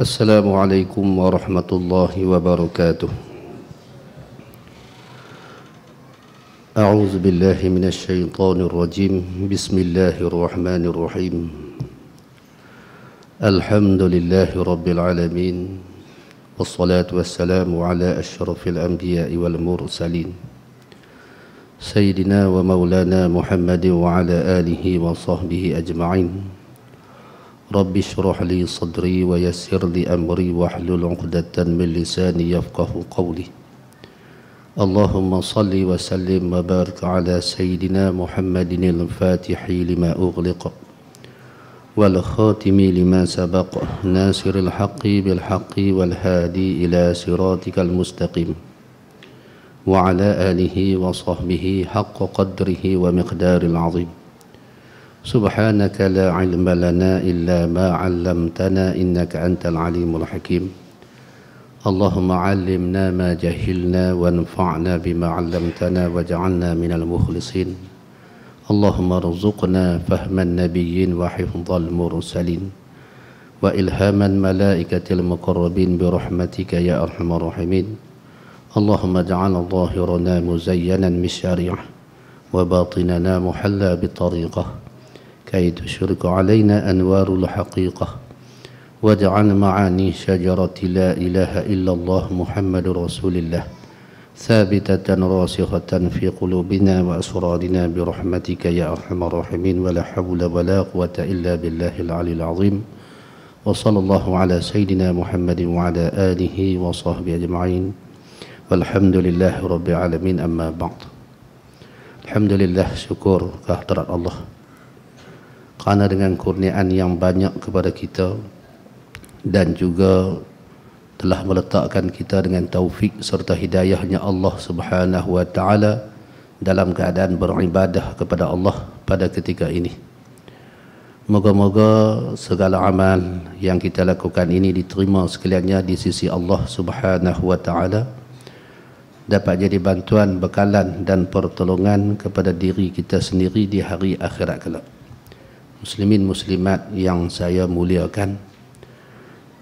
Assalamualaikum warahmatullahi wabarakatuh. A'udzu billahi minasy syaithanir rajim. Bismillahirrahmanirrahim. Alhamdulillahi rabbil alamin. Wassalatu wassalamu ala asyrafil anbiya'i wal mursalin. Sayyidina wa maulana Muhammadin wa ala alihi wa sahbihi ajma'in. Rabbi syrah li sadri wa yassir li amri wahlul 'uqdatan min lisani yafqahu qawli. Allahumma salli wa sallim wa barik ala sayyidina Muhammadin al-Fatihi lima ughliqa wal khatimi lima sabaqa nasiril haqqi bil haqqi wal hadi ila siratikal mustaqim wa ala alihi wa sahbihi haqqa qadrihi wa miqdaril 'azim. Subhanaka la ilma lana illa ma 'allamtana innaka antal alimul hakim. Allahumma 'allimna ma jahilna wanfa'na bima 'allamtana waj'alna minal mukhlisin. Allahumma rzuqna fahman nabiyyin wa hifdzal mursalin wa ilhaman malaikatil muqarrabin bi rahmatika ya arhamar rahimin. Allahumma ij'al dhahirana muzayyanan bisyari'ah wa batinana muhalla bitariqah كي تشرق علينا أنوار الحقيقة واجعل معاني شجرة لا إله إلا الله محمد رسول الله ثابتة راسخة في قلوبنا وأسرارنا برحمتك يا أرحم الراحمين ولا حول ولا قوة إلا بالله العلي العظيم وصلى الله على سيدنا محمد وعلى آله وصحبه أجمعين والحمد لله رب العالمين أما بعد. Alhamdulillah, syukur kehadirat Allah karena dengan kurniaan yang banyak kepada kita dan juga telah meletakkan kita dengan taufik serta hidayahnya Allah Subhanahu wa taala dalam keadaan beribadah kepada Allah pada ketika ini. Moga-moga segala amal yang kita lakukan ini diterima sekaliannya di sisi Allah Subhanahu wa taala, dapat jadi bantuan, bekalan dan pertolongan kepada diri kita sendiri di hari akhirat kelak. Muslimin muslimat yang saya muliakan,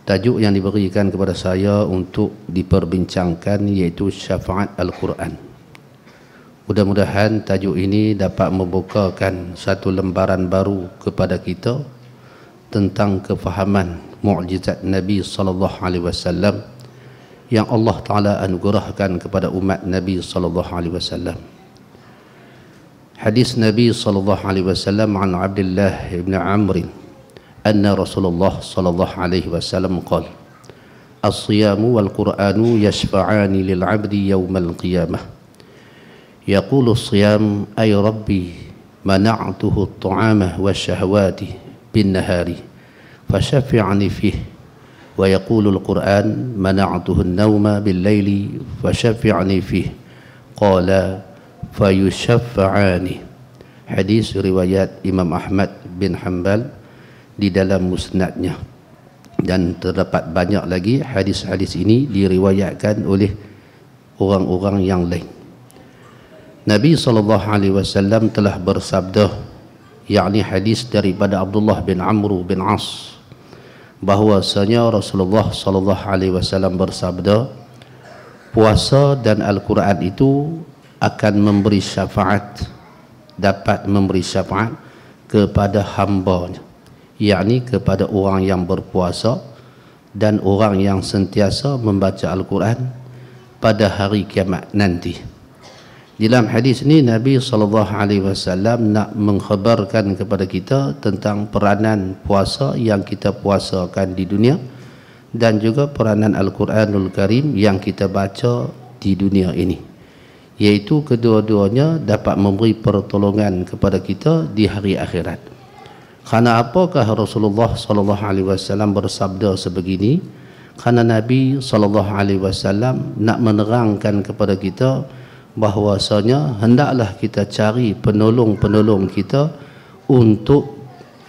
tajuk yang diberikan kepada saya untuk diperbincangkan iaitu syafaat Al-Quran. Mudah-mudahan tajuk ini dapat membukakan satu lembaran baru kepada kita tentang kefahaman mukjizat Nabi sallallahu alaihi wasallam yang Allah Taala anugerahkan kepada umat Nabi sallallahu alaihi wasallam. Hadis Nabi sallallahu alaihi wasallam an Abdullah ibn Amr anna Rasulullah sallallahu alaihi wasallam qala as-siyamu wal Qur'anu yashfa'ani lil 'abdi yawmal qiyamah yaqulu as-siyam ay rabbi mana'tuhu at-ta'ama wash-shahawati bin nahari fashaffi'ni fihi wa yaqulu al-Qur'an mana'tuhu an-nawma bil layli fashaffi'ni fihi qala fayushaffa'ani. Hadis riwayat Imam Ahmad bin Hanbal di dalam musnadnya, dan terdapat banyak lagi hadis-hadis ini diriwayatkan oleh orang-orang yang lain. Nabi SAW telah bersabda, yakni hadis daripada Abdullah bin Amr bin As, bahwasanya Rasulullah SAW bersabda, puasa dan Al-Quran itu akan memberi syafaat, dapat memberi syafaat kepada hamba-Nya, yakni kepada orang yang berpuasa dan orang yang sentiasa membaca Al-Quran pada hari kiamat nanti. Dalam hadis ini Nabi SAW nak mengkhabarkan kepada kita tentang peranan puasa yang kita puasakan di dunia dan juga peranan Al-Quranul Karim yang kita baca di dunia ini, iaitu kedua-duanya dapat memberi pertolongan kepada kita di hari akhirat. Karena apakah Rasulullah SAW bersabda sebegini? Karena Nabi SAW nak menerangkan kepada kita bahwasanya hendaklah kita cari penolong-penolong kita untuk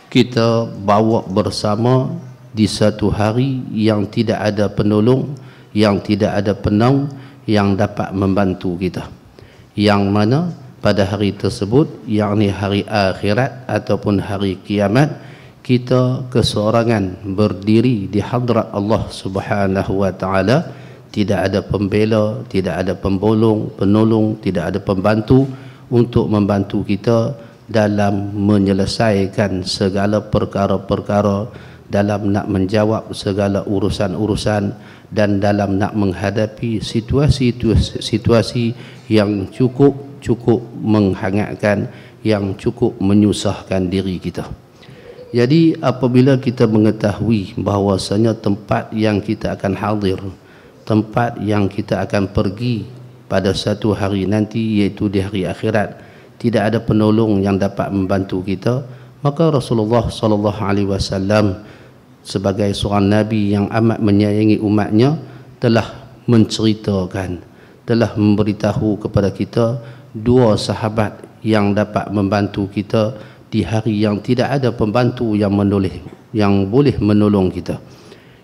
kita bawa bersama di satu hari yang tidak ada penolong, yang tidak ada penaung yang dapat membantu kita, yang mana pada hari tersebut, yakni hari akhirat ataupun hari kiamat, kita keseorangan berdiri di hadrat Allah Subhanahu wa taala, tidak ada pembela, tidak ada penolong, tidak ada pembantu untuk membantu kita dalam menyelesaikan segala perkara-perkara, dalam nak menjawab segala urusan-urusan, dan dalam nak menghadapi situasi yang cukup menghangatkan, yang cukup menyusahkan diri kita. Jadi apabila kita mengetahui bahawasanya tempat yang kita akan hadir, tempat yang kita akan pergi pada satu hari nanti, iaitu di hari akhirat, tidak ada penolong yang dapat membantu kita, maka Rasulullah sallallahu alaihi wasallam sebagai seorang nabi yang amat menyayangi umatnya telah menceritakan, telah memberitahu kepada kita dua sahabat yang dapat membantu kita di hari yang tidak ada pembantu yang boleh menolong kita,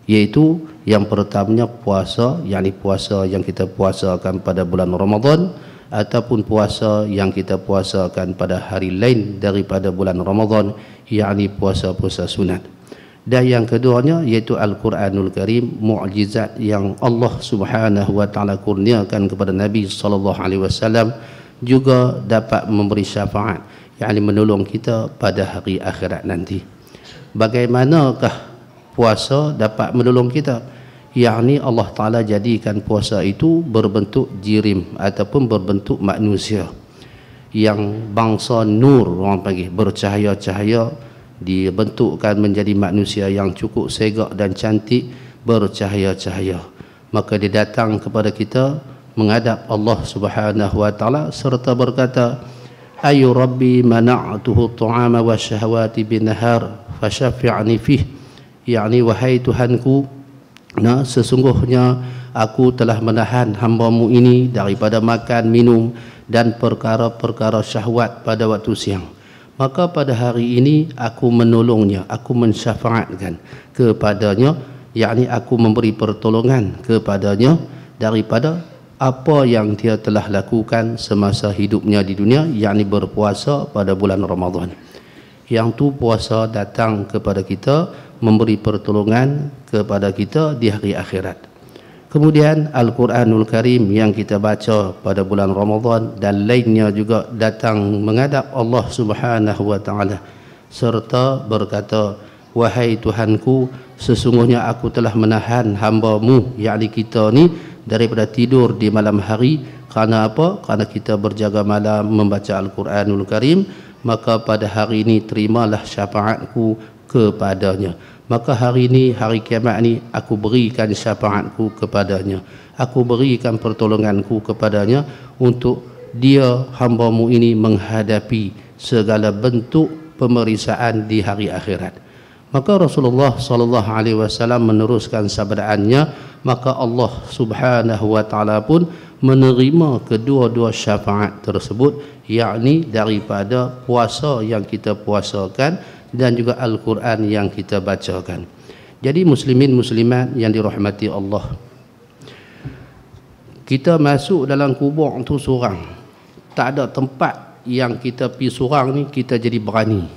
iaitu yang pertamanya puasa, yakni puasa yang kita puasakan pada bulan Ramadan, ataupun puasa yang kita puasakan pada hari lain daripada bulan Ramadan, yakni puasa-puasa sunat. Dan yang keduanya iaitu Al-Quranul Karim, mukjizat yang Allah Subhanahu wa taala kurniakan kepada Nabi sallallahu alaihi wasallam, juga dapat memberi syafaat, yakni menolong kita pada hari akhirat nanti. Bagaimanakah puasa dapat menolong kita? Yakni Allah Ta'ala jadikan puasa itu berbentuk jirim ataupun berbentuk manusia yang bangsa nur, orang panggil bercahaya-cahaya, dibentukkan menjadi manusia yang cukup segak dan cantik, bercahaya-cahaya. Maka dia datang kepada kita menghadap Allah Subhanahu wa taala serta berkata, ayu rabbi mana'tuhu tu'ama wa syahawati binahar fasyafi'ni fih, yakni wahai Tuhanku, nah sesungguhnya aku telah menahan hamba-Mu ini daripada makan, minum dan perkara-perkara syahwat pada waktu siang. Maka pada hari ini aku menolongnya, aku mensyafaatkan kepadanya, yakni aku memberi pertolongan kepadanya daripada apa yang dia telah lakukan semasa hidupnya di dunia, yakni berpuasa pada bulan Ramadan. Yang tu puasa datang kepada kita, memberi pertolongan kepada kita di hari akhirat. Kemudian Al-Quranul Karim yang kita baca pada bulan Ramadan dan lainnya juga datang menghadap Allah Subhanahu wa taala serta berkata, wahai Tuhanku, sesungguhnya aku telah menahan hamba-Mu, yakni kita ni, daripada tidur di malam hari. Kerana apa? Kerana kita berjaga malam membaca Al-Quranul Karim. Maka pada hari ini terimalah syafaatku kepadanya. Maka hari ini, hari kiamat ni, aku berikan syafaatku kepadanya, aku berikan pertolonganku kepadanya untuk dia, hamba-Mu ini, menghadapi segala bentuk pemeriksaan di hari akhirat. Maka Rasulullah sallallahu alaihi wasallam meneruskan sabdaannya, maka Allah Subhanahu wa taala pun menerima kedua-dua syafaat tersebut, yakni daripada puasa yang kita puasakan dan juga Al-Quran yang kita bacakan. Jadi muslimin muslimat yang dirahmati Allah, kita masuk dalam kubur tu seorang, tak ada tempat yang kita pergi seorang ni kita jadi berani.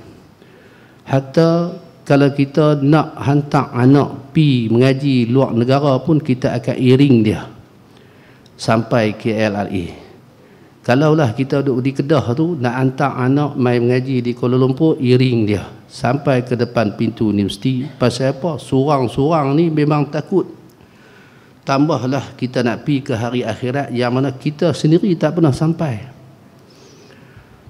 Hatta kalau kita nak hantar anak pi mengaji luar negara pun kita akan iring dia sampai KLRA. Kalaulah kita duduk di Kedah tu, nak hantar anak mai mengaji di Kuala Lumpur, iring dia sampai ke depan pintu universiti. Pasal apa? Seorang-seorang ni memang takut. Tambahlah kita nak pi ke hari akhirat yang mana kita sendiri tak pernah sampai.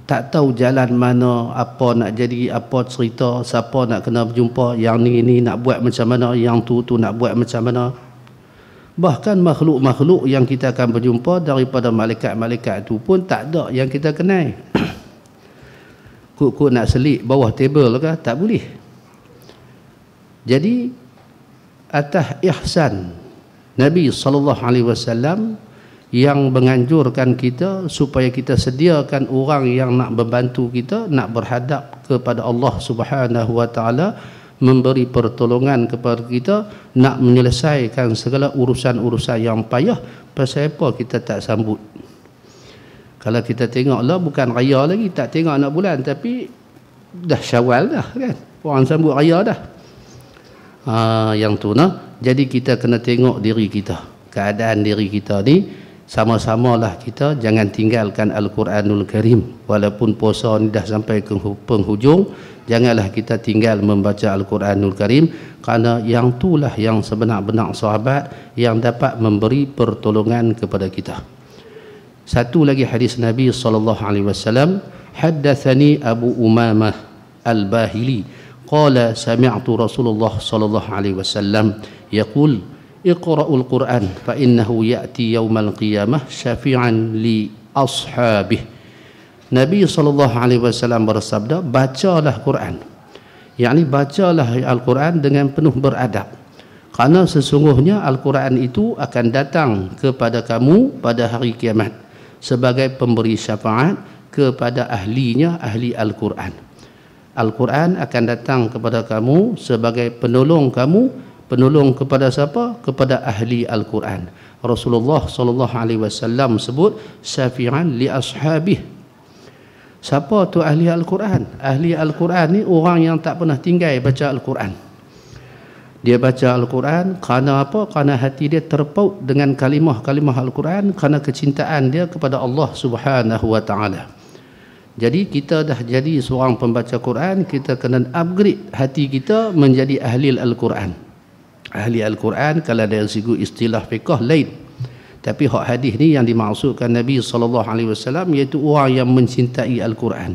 Tak tahu jalan mana, apa nak jadi, apa cerita, siapa nak kena berjumpa, yang ni nak buat macam mana, yang tu nak buat macam mana. Bahkan makhluk-makhluk yang kita akan berjumpa daripada malaikat-malaikat itu pun tak ada yang kita kenal. Kuk-kuk nak selik bawah tebel ke, tak boleh. Jadi atas ihsan Nabi SAW yang menganjurkan kita supaya kita sediakan orang yang nak membantu kita, nak berhadap kepada Allah Subhanahu wa taala, memberi pertolongan kepada kita, nak menyelesaikan segala urusan-urusan yang payah. Pasal apa kita tak sambut? Kalau kita tengoklah, bukan raya lagi, tak tengok anak bulan, tapi dah Syawal dah kan. orang sambut raya dah. Yang tu nah. Jadi kita kena tengok diri kita, keadaan diri kita ni, sama-samalah kita jangan tinggalkan Al-Quranul Karim. Walaupun puasa ni dah sampai ke penghujung, janganlah kita tinggal membaca Al-Quranul Karim, kerana yang itulah yang sebenar-benar sahabat yang dapat memberi pertolongan kepada kita. Satu lagi hadis Nabi SAW, haddathani Abu Umamah Al-Bahili qala sami'tu Rasulullah sallallahu alaihi wasallam yaqul iqra'ul Qur'an fa innahu ya'ti yaumal qiyamah syafi'an li ashabih. Nabi sallallahu alaihi wasallam bersabda, bacalah Quran. Yakni bacalah Al-Quran dengan penuh beradab. Kerana sesungguhnya Al-Quran itu akan datang kepada kamu pada hari kiamat sebagai pemberi syafaat kepada ahlinya, ahli Al-Quran. Al-Quran akan datang kepada kamu sebagai penolong kamu. Penolong kepada siapa? Kepada ahli Al-Quran. Rasulullah sallallahu alaihi wasallam sebut syafi'an li ashabih. Siapa tu ahli Al-Quran? Ahli Al-Quran ni orang yang tak pernah tinggal baca Al-Quran. Dia baca Al-Quran kerana apa? Kerana hati dia terpaut dengan kalimah-kalimah Al-Quran, kerana kecintaan dia kepada Allah Subhanahu wa taala. Jadi kita dah jadi seorang pembaca Quran, kita kena upgrade hati kita menjadi ahli Al-Quran. Ahli Al-Quran kalau dari segi istilah fiqh lain. Tapi hak hadis ni yang dimaksudkan Nabi SAW iaitu orang yang mencintai Al-Quran.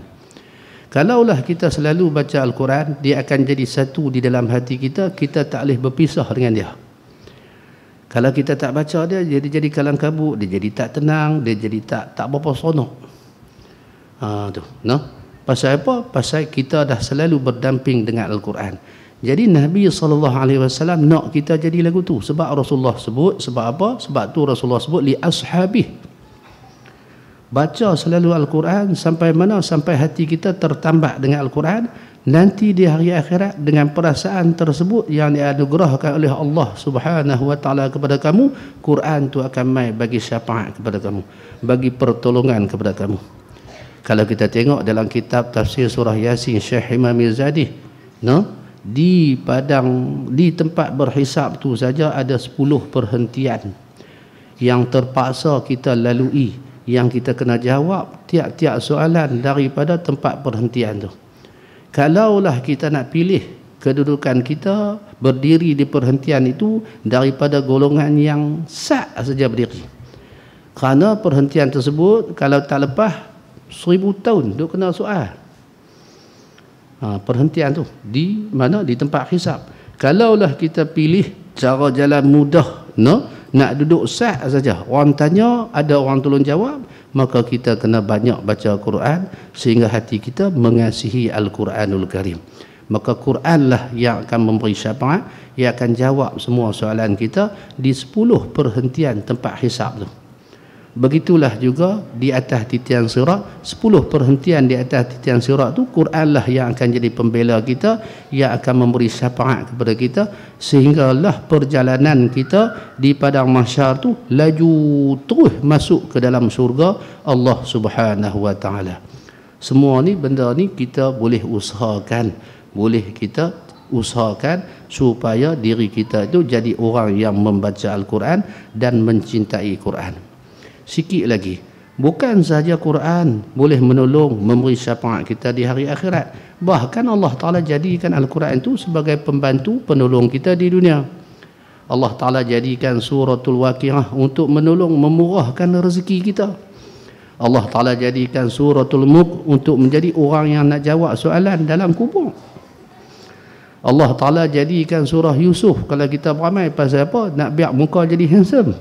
Kalaulah kita selalu baca Al-Quran, dia akan jadi satu di dalam hati kita, kita tak boleh berpisah dengan dia. Kalau kita tak baca dia, jadi kalang kabut, dia jadi tak tenang, dia jadi tak berapa seronok. Pasal apa? Pasal kita dah selalu berdamping dengan Al-Quran. Jadi Nabi SAW nak kita jadi lagu tu. Sebab Rasulullah sebut, sebab apa? Sebab tu Rasulullah sebut li ashabih. Baca selalu Al-Quran sampai mana? Sampai hati kita tertambak dengan Al-Quran. Nanti di hari akhirat dengan perasaan tersebut yang dianugerahkan oleh Allah Subhanahu wa taala kepada kamu, Quran tu akan mai bagi syafaat kepada kamu, bagi pertolongan kepada kamu. Kalau kita tengok dalam kitab tafsir surah Yasin Syekh Imam Mizadi, di tempat berhisab tu saja ada 10 perhentian yang terpaksa kita lalui, yang kita kena jawab tiap-tiap soalan daripada tempat perhentian tu. Kalaulah kita nak pilih kedudukan kita berdiri di perhentian itu daripada golongan yang sah saja berdiri, kerana perhentian tersebut kalau tak lepas 1000 tahun duk kena soal. Perhentian tu di mana? Di tempat hisab. Kalaulah kita pilih cara jalan mudah, nak duduk sah saja, orang tanya ada orang tolong jawab, maka kita kena banyak baca Quran sehingga hati kita mengasihi Al-Quranul Karim. Maka Quranlah yang akan memberi syafaat, yang akan jawab semua soalan kita di 10 perhentian tempat hisab tu. Begitulah juga di atas titian sirat, 10 perhentian di atas titian sirat tu, Quranlah yang akan jadi pembela kita, yang akan memberi syafaat kepada kita, sehinggalah perjalanan kita di padang mahsyar tu laju terus masuk ke dalam syurga Allah Subhanahu wa taala. Semua ni benda ni kita boleh usahakan, supaya diri kita itu jadi orang yang membaca Al-Quran dan mencintai Quran. Sikit lagi, bukan sahaja Quran boleh menolong, memberi syafaat kita di hari akhirat, bahkan Allah Ta'ala jadikan Al-Quran itu sebagai pembantu penolong kita di dunia. Allah Ta'ala jadikan suratul Waqiah untuk menolong memurahkan rezeki kita. Allah Ta'ala jadikan suratul Mulk untuk menjadi orang yang nak jawab soalan dalam kubur. Allah Ta'ala jadikan surah Yusuf, kalau kita beramal pasal apa? Nak biar muka jadi handsome.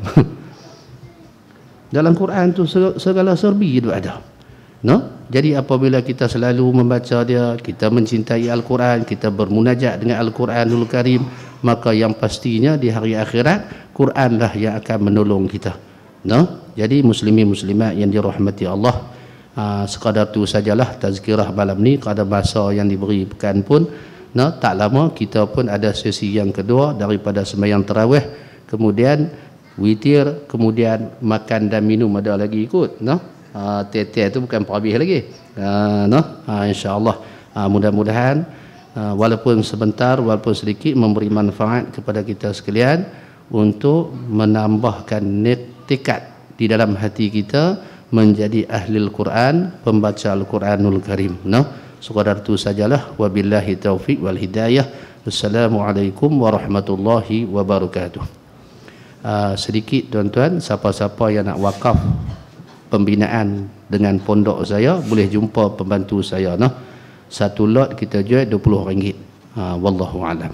Dalam Quran tu segala serbi itu ada. Jadi apabila kita selalu membaca dia, kita mencintai Al-Quran, kita bermunajat dengan Al-Quranul Karim, maka yang pastinya di hari akhirat Quranlah yang akan menolong kita. Jadi muslimin muslimat yang dirahmati Allah, sekadar tu sajalah tazkirah malam ni, kerana masa yang diberikan pun tak lama. Kita pun ada sesi yang kedua daripada sembahyang tarawih, kemudian witir, kemudian makan dan minum ada lagi ikut. Teh-teh tu bukan habis lagi. InsyaAllah mudah-mudahan walaupun sebentar, walaupun sedikit, memberi manfaat kepada kita sekalian untuk menambahkan tekad di dalam hati kita menjadi ahli Al-Quran, pembaca Al-Quranul Karim. Sekadar itu sajalah. Wabillahi taufiq wal hidayah. Assalamualaikum warahmatullahi wabarakatuh. Sedikit tuan-tuan, siapa-siapa yang nak wakaf pembinaan dengan pondok saya, boleh jumpa pembantu saya. Satu lot kita jual RM20. Wallahu a'lam.